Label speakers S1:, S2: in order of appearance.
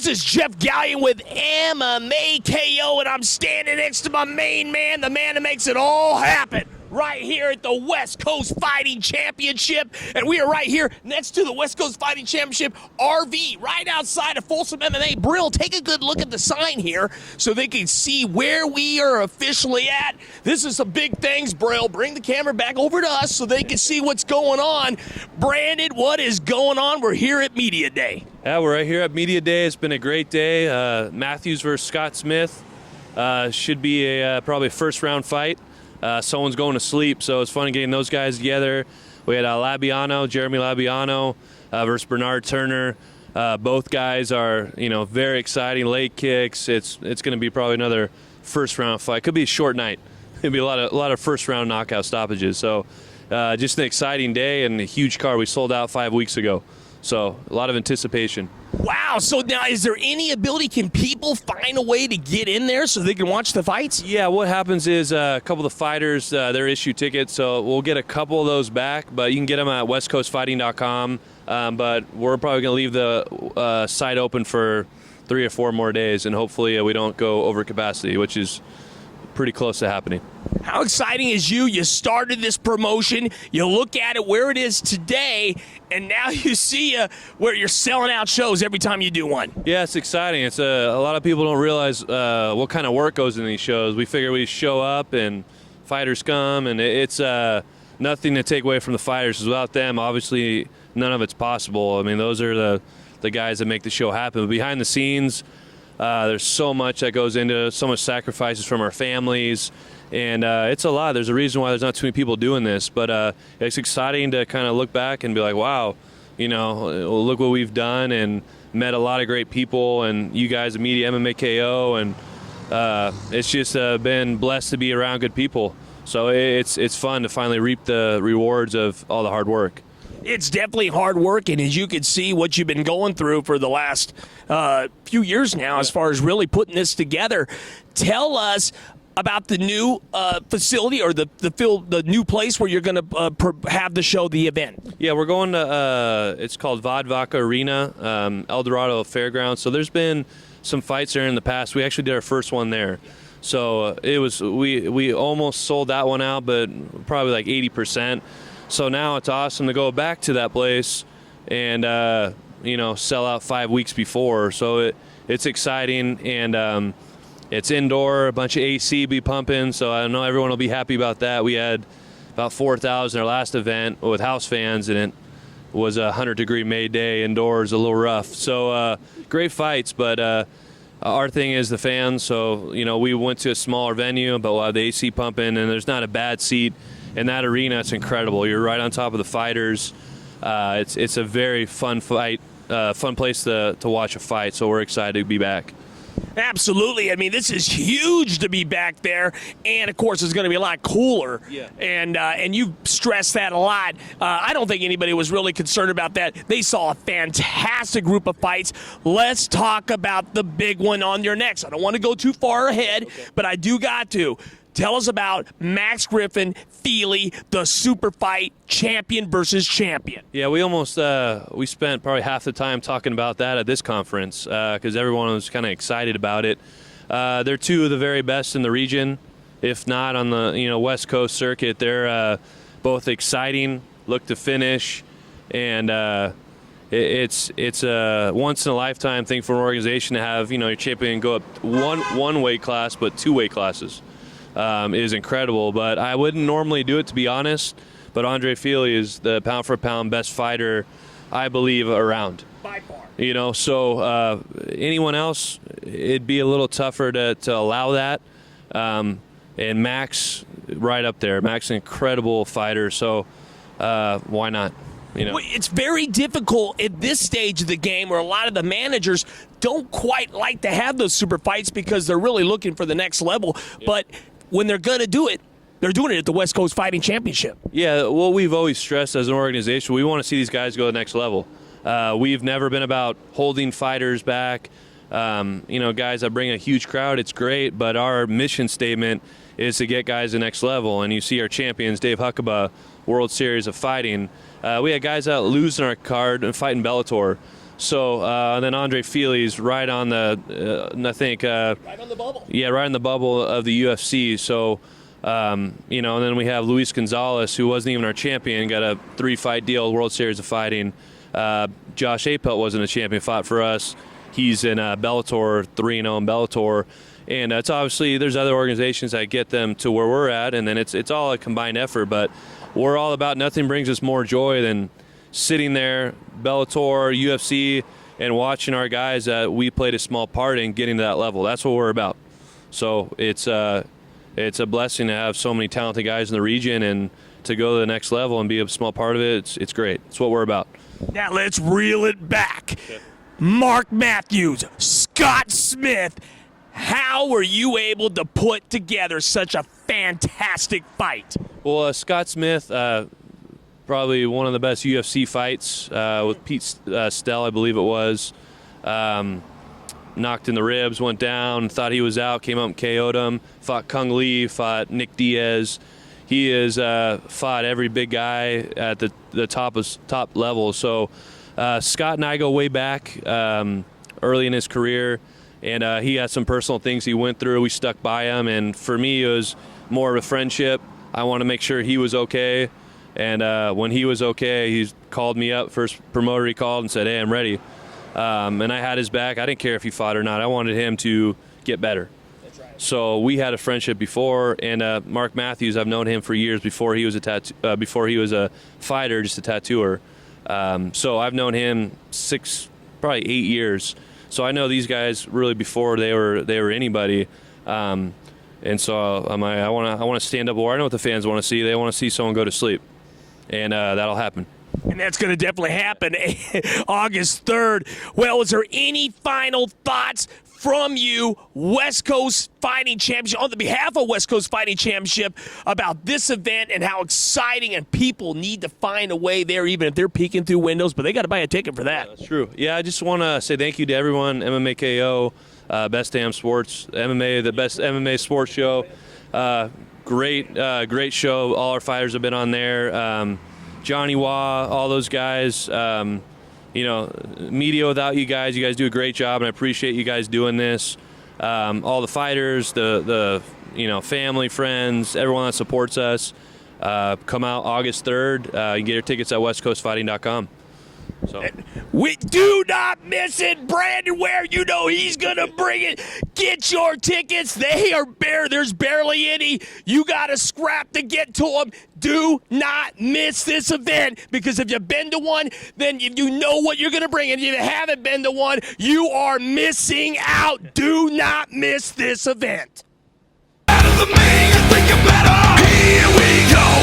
S1: This is Jeff Gallion with mma-ko, and I'm standing next to my main man, the man that makes it all happen, right here at the West Coast Fighting Championship. And we are right here next to the West Coast Fighting Championship RV, right outside of Folsom MMA. Brill, take a good look at the sign here so they can see where we are officially at. This is some big things, Brill. Bring the camera back over to us so they can see what's going on. Branden, what is going on? We're here at Media Day.
S2: Yeah, we're right here at Media Day. It's been a great day. Matthews versus Scott Smith should be a probably a first-round fight. Someone's going to sleep, so it's fun getting those guys together. We had Jeremy Labiano versus Bernard Turner. Both guys are, very exciting. Late kicks. It's going to be probably another first-round fight. Could be a short night. It'll be a lot of first-round knockout stoppages. So just an exciting day and a huge card. We sold out 5 weeks ago. So a lot of anticipation.
S1: Wow, so now is there any ability, can people find a way to get in there so they can watch the fights?
S2: Yeah, what happens is a couple of the fighters, they're issued tickets, so we'll get a couple of those back, but you can get them at westcoastfighting.com, but we're probably going to leave the site open for 3 or 4 more days, and hopefully we don't go over capacity, which is pretty close to happening.
S1: How exciting is you started this promotion, you look at it where it is today, and now you see where you're selling out shows every time you do one.
S2: Yeah, it's exciting. It's a lot of people don't realize what kind of work goes in these shows. We figure we show up and fighters come, and it's nothing to take away from the fighters. Without them, obviously, none of it's possible. I mean, those are the guys that make the show happen. But behind the scenes, there's so much that goes into it, so much sacrifices from our families. And it's a lot. There's a reason why there's not too many people doing this. But it's exciting to kind of look back and be like, wow, look what we've done and met a lot of great people. And you guys at Media, mma-ko, and it's just been blessed to be around good people. So it's fun to finally reap the rewards of all the hard work.
S1: It's definitely hard work, and as you can see, what you've been going through for the last few years now, as far as really putting this together. Tell us about the new facility or the new place where you're going to have the show, the event.
S2: Yeah, we're going to, it's called Vodvaca Arena, El Dorado Fairgrounds. So there's been some fights there in the past. We actually did our first one there. So it was, we almost sold that one out, but probably like 80%. So now it's awesome to go back to that place and, sell out 5 weeks before. So it's exciting, and it's indoor, a bunch of AC be pumping, so I know everyone will be happy about that. We had about 4,000 our last event with house fans, and it was a 100-degree May day indoors, a little rough. So great fights, but our thing is the fans. So, we went to a smaller venue, but we'll have the AC pumping, and there's not a bad seat. In that arena, it's incredible. You're right on top of the fighters. It's a very fun fight, fun place to watch a fight, so we're excited to be back.
S1: Absolutely. I mean, this is huge to be back there, and of course, it's going to be a lot cooler.
S2: Yeah.
S1: And you stressed that a lot. I don't think anybody was really concerned about that. They saw a fantastic group of fights. Let's talk about the big one on your next. I don't want to go too far ahead, but I do got to. Tell us about Max Griffin, Feely, the super fight, champion versus champion.
S2: Yeah, we almost we spent probably half the time talking about that at this conference because everyone was kind of excited about it. They're two of the very best in the region, if not on the West Coast circuit. They're both exciting, look to finish, and it's a once in a lifetime thing for an organization to have your champion go up one weight class, but 2 weight classes. Is incredible, but I wouldn't normally do it, to be honest. But Andre Feely is the pound-for-pound best fighter, I believe, around.
S1: By far.
S2: So anyone else, it'd be a little tougher to allow that. And Max, right up there. Max, an incredible fighter, so why not?
S1: It's very difficult at this stage of the game where a lot of the managers don't quite like to have those super fights because they're really looking for the next level. Yeah. But when they're going to do it, they're doing it at the West Coast Fighting Championship.
S2: Yeah, well, we've always stressed as an organization, we want to see these guys go to the next level. We've never been about holding fighters back. Guys that bring a huge crowd, it's great, but our mission statement is to get guys to the next level. And you see our champions, Dave Huckabee, World Series of Fighting. We had guys out losing our card and fighting Bellator. So and then Andre Fili's right on the, I think.
S1: Right on the bubble.
S2: Yeah, right in the bubble of the UFC. So, you know, and then we have Luis Gonzalez, who wasn't even our champion, got a 3-fight deal, World Series of Fighting. Josh Apelt wasn't a champion, fought for us. He's in Bellator, 3-0 in Bellator. And it's obviously there's other organizations that get them to where we're at, and then it's all a combined effort. But we're all about nothing brings us more joy than sitting there, Bellator, UFC, and watching our guys that we played a small part in getting to that level. That's what we're about. So it's a blessing to have so many talented guys in the region and to go to the next level and be a small part of it. It's great. It's what we're about.
S1: Now let's reel it back. Okay. Mark Matthews, Scott Smith, how were you able to put together such a fantastic fight?
S2: Well, Scott Smith, probably one of the best UFC fights with Pete Stell, I believe it was. Knocked in the ribs, went down, thought he was out, came up and KO'd him. Fought Kung Lee, fought Nick Diaz. He has fought every big guy at the top level. So Scott and I go way back early in his career, and he had some personal things he went through. We stuck by him, and for me it was more of a friendship. I want to make sure he was okay. And when he was okay, he called me up. First promoter he called and said, "Hey, I'm ready." And I had his back. I didn't care if he fought or not. I wanted him to get better. That's right. So we had a friendship before. And Mark Matthews, I've known him for years before he was a fighter, just a tattooer. So I've known him probably 8 years. So I know these guys really before they were anybody. And so I want to stand up. Well, I know what the fans want to see. They want to see someone go to sleep. And that'll happen.
S1: And that's going to definitely happen August 3rd. Well, is there any final thoughts from you, West Coast Fighting Championship, on the behalf of West Coast Fighting Championship, about this event and how exciting, and people need to find a way there, even if they're peeking through windows, but they got to buy a ticket for that.
S2: Yeah, that's true. Yeah, I just want to say thank you to everyone, mma-ko, Best Damn Sports, MMA, the best MMA sports show. Great show. All our fighters have been on there. Johnny Wah, all those guys. Media without you guys do a great job, and I appreciate you guys doing this. All the fighters, the family, friends, everyone that supports us. Come out August 3rd. You can get your tickets at westcoastfighting.com. So
S1: we do not miss it. Branden Ware, you know he's going to bring it. Get your tickets. They are bare. There's barely any. You got to scrap to get to them. Do not miss this event, because if you've been to one, then you know what you're going to bring. And if you haven't been to one, you are missing out. Do not miss this event.
S3: Out of the main, you think you're better. Here we go.